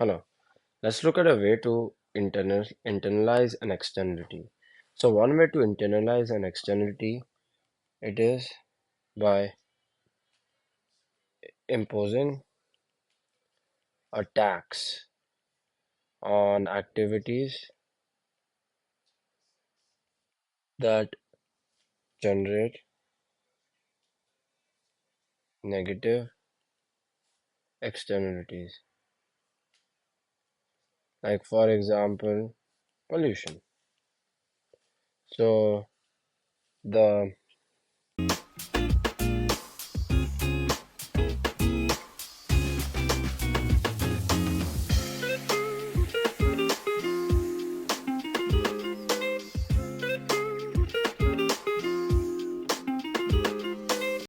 Hello. Let's look at a way to internalize an externality. So one way to internalize an externality it is by imposing a tax on activities that generate negative externalities. Like for example, pollution. So the